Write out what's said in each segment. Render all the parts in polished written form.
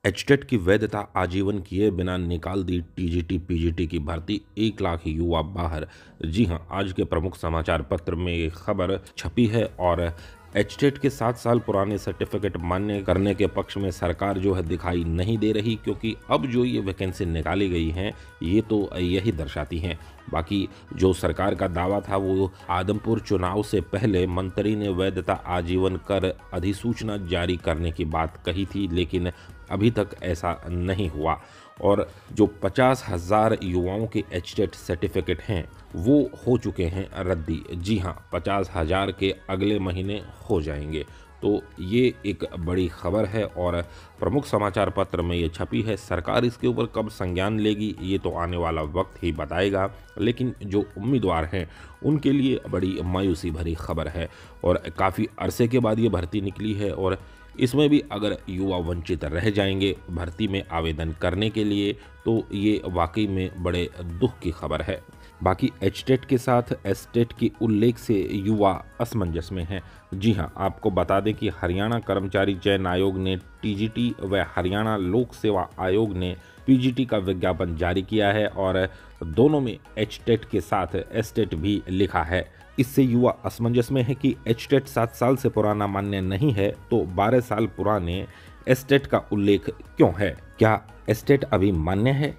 HTET की वैधता आजीवन किए बिना निकाल दी टीजीटी पीजीटी की भर्ती, 1 लाख युवा बाहर। जी हां, आज के प्रमुख समाचार पत्र में ये खबर छपी है और एचटेट के 7 साल पुराने सर्टिफिकेट मान्य करने के पक्ष में सरकार जो है दिखाई नहीं दे रही, क्योंकि अब जो ये वैकेंसी निकाली गई हैं ये तो यही दर्शाती हैं। बाकी जो सरकार का दावा था वो आदमपुर चुनाव से पहले मंत्री ने वैधता आजीवन कर अधिसूचना जारी करने की बात कही थी, लेकिन अभी तक ऐसा नहीं हुआ। और जो 50,000 युवाओं के एचटेट सर्टिफिकेट हैं वो हो चुके हैं रद्दी। जी हाँ, 50,000 के अगले महीने हो जाएंगे। तो ये एक बड़ी खबर है और प्रमुख समाचार पत्र में ये छपी है। सरकार इसके ऊपर कब संज्ञान लेगी ये तो आने वाला वक्त ही बताएगा, लेकिन जो उम्मीदवार हैं उनके लिए बड़ी मायूसी भरी खबर है और काफ़ी अरसे के बाद ये भर्ती निकली है और इसमें भी अगर युवा वंचित रह जाएंगे भर्ती में आवेदन करने के लिए तो ये वाकई में बड़े दुख की खबर है। बाकी एचटेट के साथ एसटेट के उल्लेख से युवा असमंजस में हैं। जी हां, आपको बता दें कि हरियाणा कर्मचारी चयन आयोग ने टीजीटी व हरियाणा लोक सेवा आयोग ने पीजीटी का विज्ञापन जारी किया है और दोनों में एचटेट के साथ एसटेट भी लिखा है। इससे युवा असमंजस में है कि एचटेट 7 साल से पुराना मान्य नहीं है तो 12 साल पुराने एसटेट का उल्लेख क्यों है? क्या एसटेट अभी मान्य है?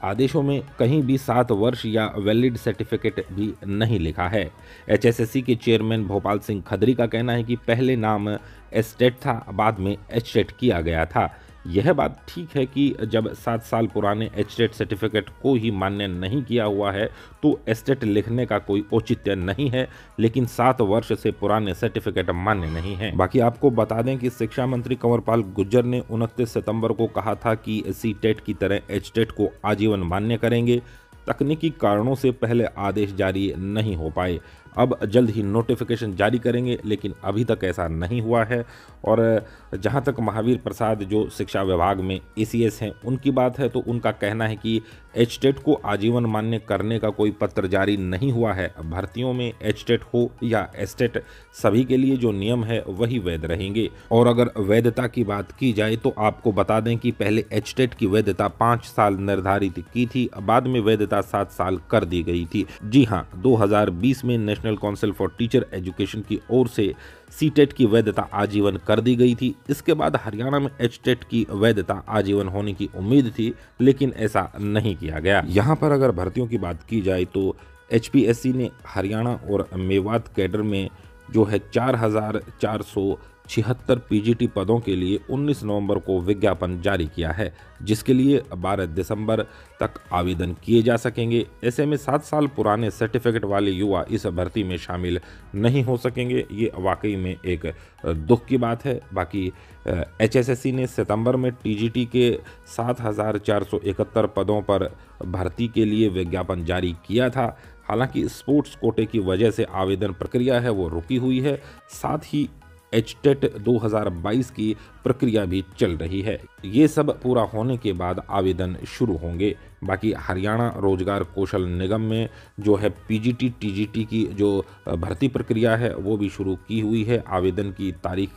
आदेशों में कहीं भी 7 वर्ष या वैलिड सर्टिफिकेट भी नहीं लिखा है। एचएसएससी के चेयरमैन भोपाल सिंह खदरी का कहना है कि पहले नाम एसटेट था, बाद में एचटेट किया गया था। यह बात ठीक है कि जब 7 साल पुराने एचटेट सर्टिफिकेट को ही मान्य नहीं किया हुआ है तो एसटेट लिखने का कोई औचित्य नहीं है, लेकिन 7 वर्ष से पुराने सर्टिफिकेट मान्य नहीं है। बाकी आपको बता दें कि शिक्षा मंत्री कंवरपाल गुर्जर ने 29 सितंबर को कहा था कि सीटेट की तरह एचटेट को आजीवन मान्य करेंगे। तकनीकी कारणों से पहले आदेश जारी नहीं हो पाए, अब जल्द ही नोटिफिकेशन जारी करेंगे, लेकिन अभी तक ऐसा नहीं हुआ है। और जहां तक महावीर प्रसाद जो शिक्षा विभाग में एसीएस हैं उनकी बात है तो उनका कहना है कि एचटेट को आजीवन मान्य करने का कोई पत्र जारी नहीं हुआ है। भर्तियों में एचटेट हो या एसटेट, सभी के लिए जो नियम है वही वैध रहेंगे। और अगर वैधता की बात की जाए तो आपको बता दें कि पहले एचटेट की वैधता 5 साल निर्धारित की थी, बाद में वैधता 7 साल कर दी गई थी। जी हाँ, 2020 में national council for teacher education की ओर से सीटेट की वैधता आजीवन कर दी गई थी। इसके बाद हरियाणा में एचटेट की वैधता आजीवन होने की उम्मीद थी, लेकिन ऐसा नहीं किया गया। यहाँ पर अगर भर्तियों की बात की जाए तो एचपीएससी ने हरियाणा और मेवात कैडर में जो है 4,476 पीजीटी पदों के लिए 19 नवंबर को विज्ञापन जारी किया है, जिसके लिए 12 दिसंबर तक आवेदन किए जा सकेंगे। ऐसे में 7 साल पुराने सर्टिफिकेट वाले युवा इस भर्ती में शामिल नहीं हो सकेंगे। ये वाकई में एक दुख की बात है। बाकी एचएसएससी ने सितंबर में टीजीटी के 7,471 पदों पर भर्ती के लिए विज्ञापन जारी किया था। हालांकि स्पोर्ट्स कोटे की वजह से आवेदन प्रक्रिया है वो रुकी हुई है, साथ ही एचटेट 2022 की प्रक्रिया भी चल रही है। ये सब पूरा होने के बाद आवेदन शुरू होंगे। बाकी हरियाणा रोजगार कौशल निगम में जो है पीजीटी टीजीटी की जो भर्ती प्रक्रिया है वो भी शुरू की हुई है। आवेदन की तारीख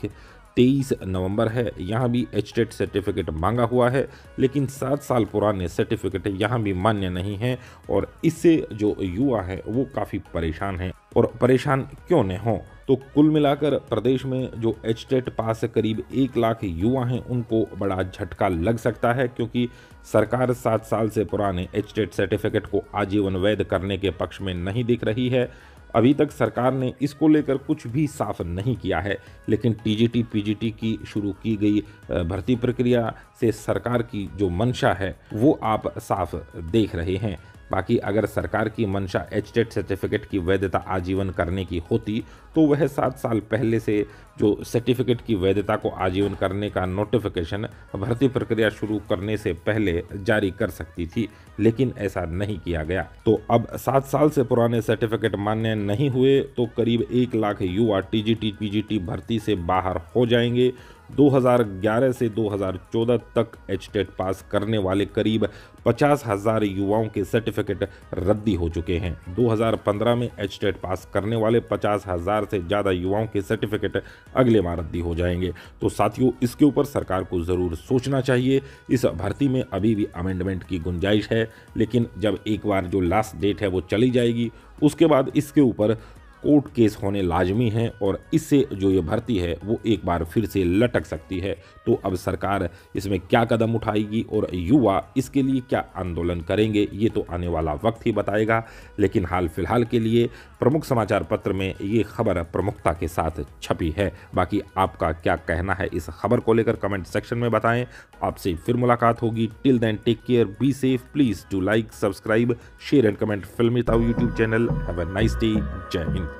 23 नवंबर है। यहाँ भी एचटेट सर्टिफिकेट मांगा हुआ है, लेकिन 7 साल पुराने सर्टिफिकेट यहाँ भी मान्य नहीं है और इससे जो युवा हैं वो काफ़ी परेशान हैं। और परेशान क्यों न हों, तो कुल मिलाकर प्रदेश में जो एचटेट पास करीब 1 लाख युवा हैं उनको बड़ा झटका लग सकता है, क्योंकि सरकार 7 साल से पुराने एचटेट सर्टिफिकेट को आजीवन वैध करने के पक्ष में नहीं दिख रही है। अभी तक सरकार ने इसको लेकर कुछ भी साफ नहीं किया है, लेकिन टीजीटी पीजीटी की शुरू की गई भर्ती प्रक्रिया से सरकार की जो मंशा है वो आप साफ देख रहे हैं। बाकी अगर सरकार की मंशा एचटेट सर्टिफिकेट की वैधता आजीवन करने की होती तो वह 7 साल पहले से जो सर्टिफिकेट की वैधता को आजीवन करने का नोटिफिकेशन भर्ती प्रक्रिया शुरू करने से पहले जारी कर सकती थी, लेकिन ऐसा नहीं किया गया। तो अब 7 साल से पुराने सर्टिफिकेट मान्य नहीं हुए तो करीब 1 लाख युवा टीजीटी पीजीटी भर्ती से बाहर हो जाएंगे। 2011 से 2014 तक एचटेट पास करने वाले करीब 50,000 युवाओं के सर्टिफिकेट रद्दी हो चुके हैं। 2015 में एचटेट पास करने वाले 50,000 से ज़्यादा युवाओं के सर्टिफिकेट अगले माह रद्दी हो जाएंगे। तो साथियों, इसके ऊपर सरकार को ज़रूर सोचना चाहिए। इस भर्ती में अभी भी अमेंडमेंट की गुंजाइश है, लेकिन जब एक बार जो लास्ट डेट है वो चली जाएगी, उसके बाद इसके ऊपर कोर्ट केस होने लाजमी है और इससे जो ये भर्ती है वो एक बार फिर से लटक सकती है। तो अब सरकार इसमें क्या कदम उठाएगी और युवा इसके लिए क्या आंदोलन करेंगे, ये तो आने वाला वक्त ही बताएगा। लेकिन हाल फिलहाल के लिए प्रमुख समाचार पत्र में ये खबर प्रमुखता के साथ छपी है। बाकी आपका क्या कहना है इस खबर को लेकर कमेंट सेक्शन में बताएं। आपसे फिर मुलाकात होगी। Till then take care, be safe, please do like, subscribe, share and comment Filmi Tau YouTube channel. Have a nice day. जय हिंद।